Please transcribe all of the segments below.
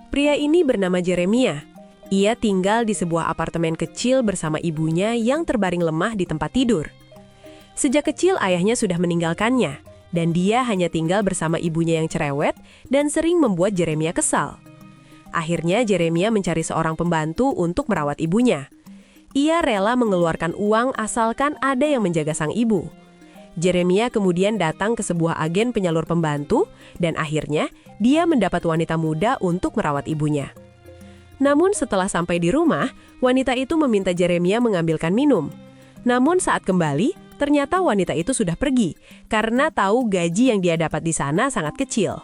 Pria ini bernama Jeremia. Ia tinggal di sebuah apartemen kecil bersama ibunya yang terbaring lemah di tempat tidur. Sejak kecil ayahnya sudah meninggalkannya, dan dia hanya tinggal bersama ibunya yang cerewet dan sering membuat Jeremia kesal. Akhirnya Jeremia mencari seorang pembantu untuk merawat ibunya. Ia rela mengeluarkan uang asalkan ada yang menjaga sang ibu. Jeremia kemudian datang ke sebuah agen penyalur pembantu dan akhirnya dia mendapat wanita muda untuk merawat ibunya. Namun setelah sampai di rumah, wanita itu meminta Jeremia mengambilkan minum. Namun saat kembali, ternyata wanita itu sudah pergi karena tahu gaji yang dia dapat di sana sangat kecil.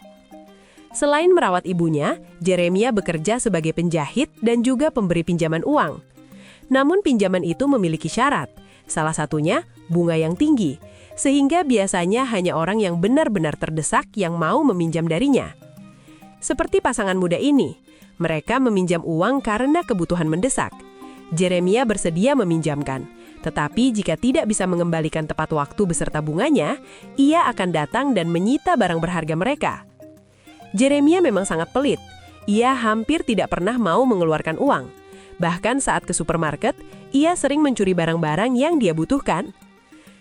Selain merawat ibunya, Jeremia bekerja sebagai penjahit dan juga pemberi pinjaman uang. Namun pinjaman itu memiliki syarat, salah satunya bunga yang tinggi, sehingga biasanya hanya orang yang benar-benar terdesak yang mau meminjam darinya. Seperti pasangan muda ini, mereka meminjam uang karena kebutuhan mendesak. Jeremia bersedia meminjamkan, tetapi jika tidak bisa mengembalikan tepat waktu beserta bunganya, ia akan datang dan menyita barang berharga mereka. Jeremia memang sangat pelit. Ia hampir tidak pernah mau mengeluarkan uang. Bahkan saat ke supermarket, ia sering mencuri barang-barang yang dia butuhkan.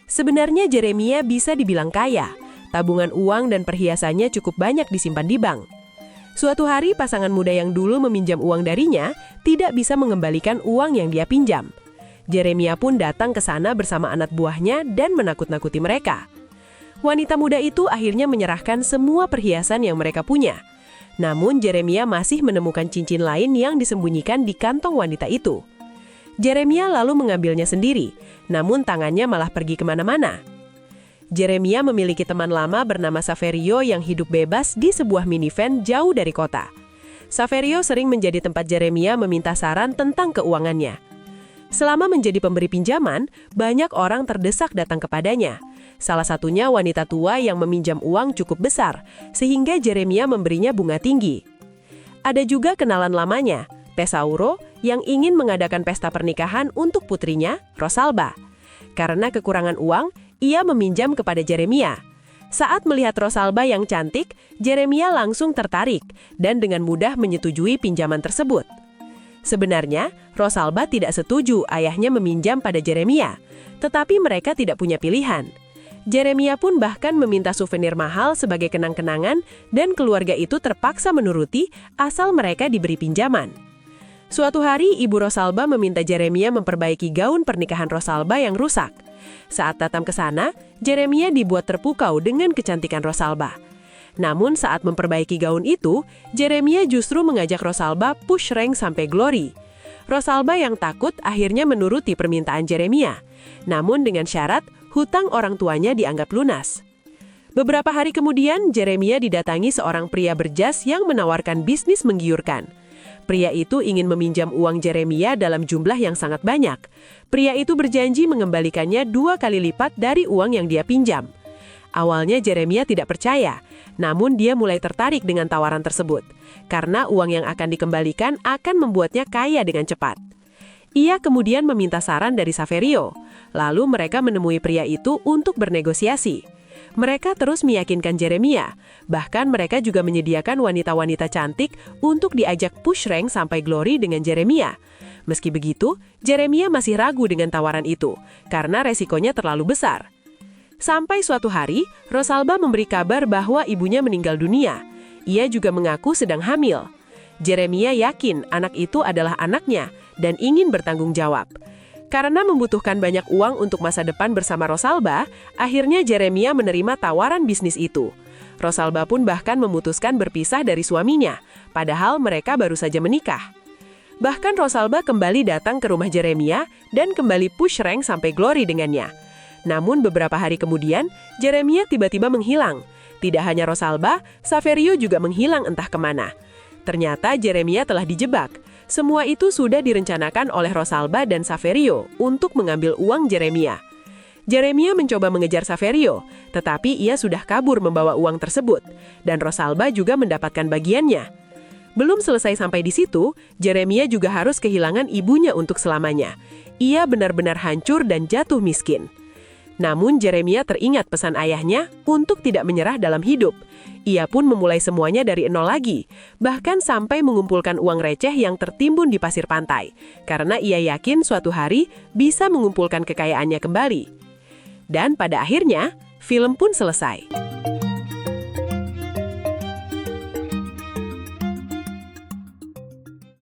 Sebenarnya Jeremia bisa dibilang kaya. Tabungan uang dan perhiasannya cukup banyak disimpan di bank. Suatu hari pasangan muda yang dulu meminjam uang darinya tidak bisa mengembalikan uang yang dia pinjam. Jeremia pun datang ke sana bersama anak buahnya dan menakut-nakuti mereka. Wanita muda itu akhirnya menyerahkan semua perhiasan yang mereka punya. Namun Jeremia masih menemukan cincin lain yang disembunyikan di kantong wanita itu. Jeremia lalu mengambilnya sendiri, namun tangannya malah pergi kemana-mana. Jeremia memiliki teman lama bernama Saverio yang hidup bebas di sebuah minivan jauh dari kota. Saverio sering menjadi tempat Jeremia meminta saran tentang keuangannya. Selama menjadi pemberi pinjaman, banyak orang terdesak datang kepadanya. Salah satunya wanita tua yang meminjam uang cukup besar, sehingga Jeremia memberinya bunga tinggi. Ada juga kenalan lamanya, Tesauro, yang ingin mengadakan pesta pernikahan untuk putrinya, Rosalba. Karena kekurangan uang, ia meminjam kepada Jeremia. Saat melihat Rosalba yang cantik, Jeremia langsung tertarik dan dengan mudah menyetujui pinjaman tersebut. Sebenarnya, Rosalba tidak setuju ayahnya meminjam pada Jeremia, tetapi mereka tidak punya pilihan. Jeremia pun bahkan meminta souvenir mahal sebagai kenang-kenangan dan keluarga itu terpaksa menuruti asal mereka diberi pinjaman. Suatu hari, ibu Rosalba meminta Jeremia memperbaiki gaun pernikahan Rosalba yang rusak. Saat datang ke sana, Jeremia dibuat terpukau dengan kecantikan Rosalba. Namun saat memperbaiki gaun itu, Jeremia justru mengajak Rosalba push rank sampai glory. Rosalba yang takut akhirnya menuruti permintaan Jeremia. Namun dengan syarat, hutang orang tuanya dianggap lunas. Beberapa hari kemudian, Jeremia didatangi seorang pria berjas yang menawarkan bisnis menggiurkan. Pria itu ingin meminjam uang Jeremia dalam jumlah yang sangat banyak. Pria itu berjanji mengembalikannya 2 kali lipat dari uang yang dia pinjam. Awalnya Jeremia tidak percaya, namun dia mulai tertarik dengan tawaran tersebut. Karena uang yang akan dikembalikan akan membuatnya kaya dengan cepat. Ia kemudian meminta saran dari Saverio. Lalu mereka menemui pria itu untuk bernegosiasi. Mereka terus meyakinkan Jeremia. Bahkan mereka juga menyediakan wanita-wanita cantik untuk diajak push rank sampai glory dengan Jeremia. Meski begitu, Jeremia masih ragu dengan tawaran itu, karena resikonya terlalu besar. Sampai suatu hari, Rosalba memberi kabar bahwa ibunya meninggal dunia. Ia juga mengaku sedang hamil. Jeremia yakin anak itu adalah anaknya dan ingin bertanggung jawab. Karena membutuhkan banyak uang untuk masa depan bersama Rosalba, akhirnya Jeremia menerima tawaran bisnis itu. Rosalba pun bahkan memutuskan berpisah dari suaminya, padahal mereka baru saja menikah. Bahkan Rosalba kembali datang ke rumah Jeremia dan kembali push rank sampai glory dengannya. Namun beberapa hari kemudian, Jeremia tiba-tiba menghilang. Tidak hanya Rosalba, Saverio juga menghilang entah kemana. Ternyata Jeremia telah dijebak. Semua itu sudah direncanakan oleh Rosalba dan Saverio untuk mengambil uang Jeremia. Jeremia mencoba mengejar Saverio, tetapi ia sudah kabur membawa uang tersebut, dan Rosalba juga mendapatkan bagiannya. Belum selesai sampai di situ, Jeremia juga harus kehilangan ibunya untuk selamanya. Ia benar-benar hancur dan jatuh miskin. Namun Jeremia teringat pesan ayahnya untuk tidak menyerah dalam hidup. Ia pun memulai semuanya dari nol lagi, bahkan sampai mengumpulkan uang receh yang tertimbun di pasir pantai, karena ia yakin suatu hari bisa mengumpulkan kekayaannya kembali. Dan pada akhirnya, film pun selesai.